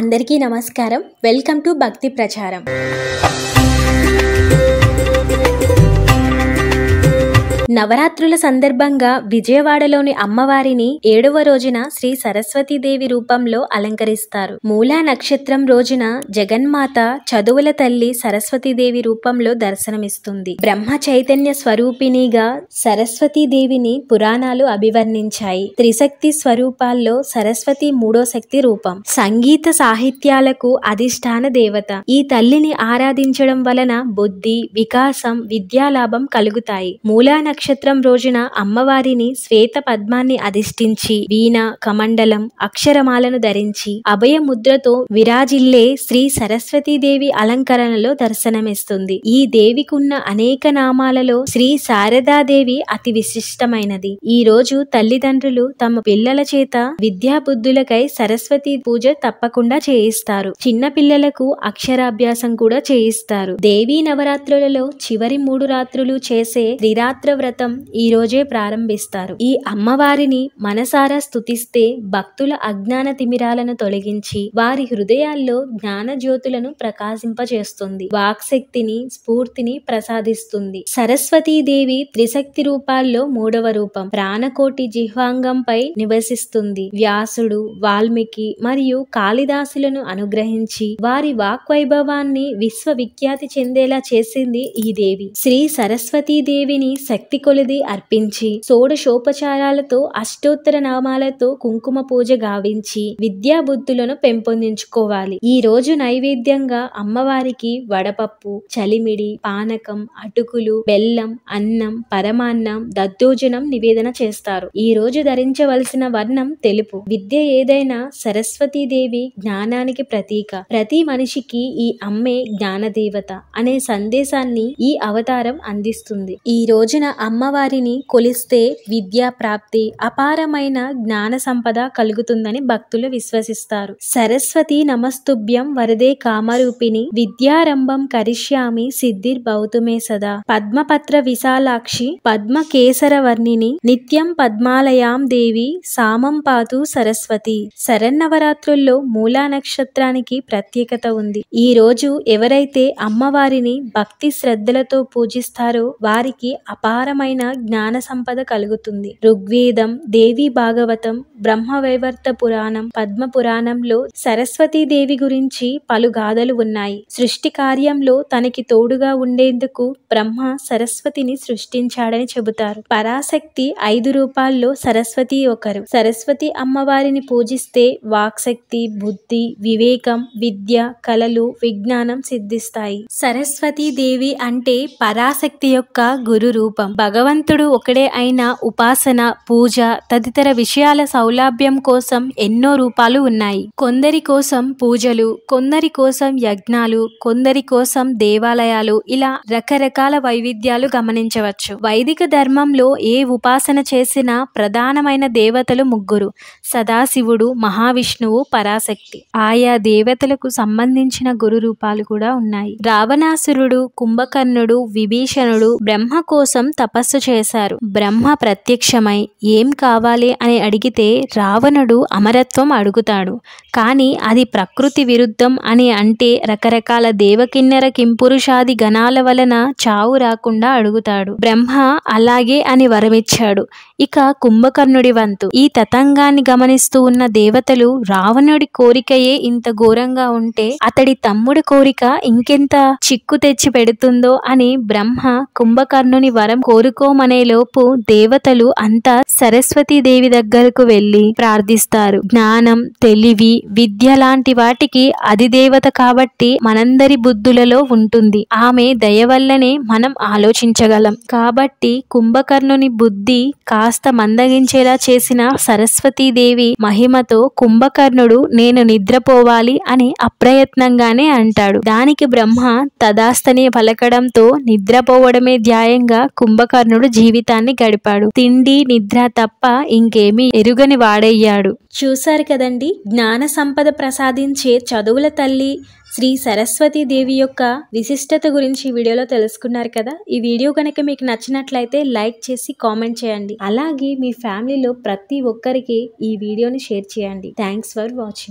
అందరికీ నమస్కారం. Welcome to భక్తి ప్రచారం. నవరాత్రుల సందర్భంగా విజయవాడలోని అమ్మవారిని 7వ రోజున శ్రీ సరస్వతీదేవి రూపంలో అలంకరిస్తారు. మూలా నక్షత్రం రోజున జగన్మాత చదువుల తల్లి సరస్వతీదేవి రూపంలో దర్శనమిస్తుంది. బ్రహ్మ చైతన్య స్వరూపిణిగా సరస్వతీదేవిని పురాణాలు అభివర్ణించాయి. త్రిశక్తి స్వరూపాల్లో సరస్వతి 3వ శక్తి రూపం. సంగీత సాహిత్యాలకు అధిష్టాన దేవత. ఈ తల్లిని ఆరాధించడం వలన బుద్ధి, వికాసం, విద్యాలాభం కలుగుతాయి. మూలా నక్షత్రం రోజున అమ్మవారిని శ్వేత పద్మాన్ని అధిష్ఠించి వీణ, కమండలం, అక్షరమాలను ధరించి అభయ ముద్రతో విరాజిల్లే శ్రీ సరస్వతీదేవి అలంకరణలో దర్శనమిస్తుంది. ఈ దేవికున్న అనేక నామాలలో శ్రీ శారదాదేవి అతి విశిష్టమైనది. ఈ రోజు తల్లిదండ్రులు తమ పిల్లల చేత విద్యాబుద్ధులకై సరస్వతి పూజ తప్పకుండా చేయిస్తారు. చిన్న పిల్లలకు అక్షరాభ్యాసం కూడా చేయిస్తారు. దేవీ నవరాత్రులలో చివరి 3 రాత్రులు చేసే త్రిరాత్ర వ్రతం ఈ రోజే ప్రారంభిస్తారు. ఈ అమ్మవారిని మనసారా స్తుతిస్తే భక్తుల అజ్ఞాన తిమిరాలను తొలగించి వారి హృదయాల్లో జ్ఞాన జ్యోతులను ప్రకాశింపచేస్తుంది. వాక్శక్తిని, స్ఫూర్తిని ప్రసాదిస్తుంది. సరస్వతీదేవి త్రిశక్తి రూపాల్లో 3వ రూపం. ప్రాణకోటి జిహ్వాంగంపై నివసిస్తుంది. వ్యాసుడు, వాల్మీకి మరియు కాళిదాసులను అనుగ్రహించి వారి వాక్వైభవాన్ని విశ్వవిఖ్యాతి చెందేలా చేసింది ఈ దేవి. శ్రీ సరస్వతీదేవిని శక్తి కొలిది అర్పించి షోడశోపచారాలతో అష్టోత్తర నామాలతో కుంకుమ పూజ గావించి విద్యా బుద్ధులను పెంపొందించుకోవాలి. ఈ రోజు నైవేద్యంగా అమ్మవారికి వడపప్పు, చలిమిడి, పానకం, అటుకులు, బెల్లం, అన్నం, పరమాన్నం, దద్దోజనం నివేదన చేస్తారు. ఈ రోజు ధరించవలసిన వర్ణం తెలుపు. విద్య ఏదైనా సరస్వతీదేవి జ్ఞానానికి ప్రతీక. ప్రతి మనిషికి ఈ అమ్మే జ్ఞానదేవత అనే సందేశాన్ని ఈ అవతారం అందిస్తుంది. ఈ రోజున అమ్మవారిని కొలిస్తే విద్యా ప్రాప్తి, అపారమైన జ్ఞాన సంపద కలుగుతుందని భక్తులు విశ్వసిస్తారు. సరస్వతి నమస్తుభ్యం వరదే కామరూపిణి విద్యారంభం కరిష్యామి సిద్ధిర్భవతుమే సదా. పద్మపత్ర విశాలాక్షి పద్మ కేసర వర్ణిని నిత్యం పద్మాలయాం దేవి సామం పాతు సరస్వతి. శరన్నవరాత్రుల్లో మూలా నక్షత్రానికి ప్రత్యేకత ఉంది. ఈ రోజు ఎవరైతే అమ్మవారిని భక్తి శ్రద్ధలతో పూజిస్తారో వారికి అపారమైన జ్ఞాన సంపద కలుగుతుంది. ఋగ్వేదం, దేవి భాగవతం, బ్రహ్మవైవర్త పురాణం, పద్మ పురాణంలో సరస్వతీదేవి గురించి పలు గాథలు ఉన్నాయి. సృష్టి కార్యంలో తనకి తోడుగా ఉండేందుకు బ్రహ్మ సరస్వతిని సృష్టించాడని చెబుతారు. పరాశక్తి 5 రూపాల్లో సరస్వతి ఒకరు. సరస్వతి అమ్మవారిని పూజిస్తే వాక్శక్తి, బుద్ధి, వివేకం, విద్య, కళలు, విజ్ఞానం సిద్ధిస్తాయి. సరస్వతీదేవి అంటే పరాశక్తి యొక్క గురు రూపం. భగవంతుడు ఒకడే అయిన ఉపాసన, పూజ తదితర విషయాల సౌలభ్యం కోసం ఎన్నో రూపాలు ఉన్నాయి. కొందరి కోసం పూజలు, కొందరి కోసం యజ్ఞాలు, కొందరి కోసం దేవాలయాలు, ఇలా రకరకాల వైవిధ్యాలు గమనించవచ్చు. వైదిక ధర్మంలో ఏ ఉపాసన చేసినా ప్రధానమైన దేవతలు 3: సదాశివుడు, మహావిష్ణువు, పరాశక్తి. ఆయా దేవతలకు సంబంధించిన గురు రూపాలు కూడా ఉన్నాయి. రావణాసురుడు, కుంభకర్ణుడు, విభీషణుడు బ్రహ్మ కోసం తపస్సు చేశారు. బ్రహ్మ ప్రత్యక్షమై ఏం కావాలి అని అడిగితే రావణుడు అమరత్వం అడుగుతాడు. కానీ అది ప్రకృతి విరుద్ధం అని అంటే రకరకాల దేవకిన్నెర కింపురుషాది గణాల వలన చావు రాకుండా అడుగుతాడు. బ్రహ్మ అలాగే అని వరమిచ్చాడు. ఇక కుంభకర్ణుడి వంతు. ఈ తతంగాన్ని గమనిస్తూ ఉన్న దేవతలు రావణుడి కోరికయే ఇంత ఘోరంగా ఉంటే అతడి తమ్ముడి కోరిక ఇంకెంత చిక్కు తెచ్చి పెడుతుందో అని బ్రహ్మ కుంభకర్ణుని వరం కోరుకోమనే లోపు దేవతలు అంతా సరస్వతీదేవి దగ్గరకు వెళ్లి ప్రార్థిస్తారు. జ్ఞానం, తెలివి, విద్య లాంటి వాటికి అధిదేవత కాబట్టి మనందరి బుద్ధులలో ఉంటుంది. ఆమె దయ వల్లనే మనం ఆలోచించగలం. కాబట్టి కుంభకర్ణుని బుద్ధి కాస్త మందగించేలా చేసిన సరస్వతీదేవి మహిమతో కుంభకర్ణుడు నేను నిద్రపోవాలి అని అప్రయత్నంగానే అంటాడు. దానికి బ్రహ్మ తదాస్తని పలకడంతో నిద్రపోవడమే ధ్యేయంగా కుంభకర్ణుడు జీవితాన్ని గడిపాడు. తిండి, నిద్ర తప్ప ఇంకేమీ ఎరుగని వాడయ్యాడు. చూశారు కదండి, జ్ఞాన సంపద ప్రసాదించే చదువుల తల్లి శ్రీ సరస్వతీదేవి యొక్క విశిష్టత గురించి ఈ వీడియోలో తెలుసుకున్నారు కదా. ఈ వీడియో కనుక మీకు నచ్చినట్లయితే లైక్ చేసి కామెంట్ చేయండి. అలాగే మీ ఫ్యామిలీలో ప్రతి ఒక్కరికి ఈ వీడియోని షేర్ చేయండి. Thanks for watching.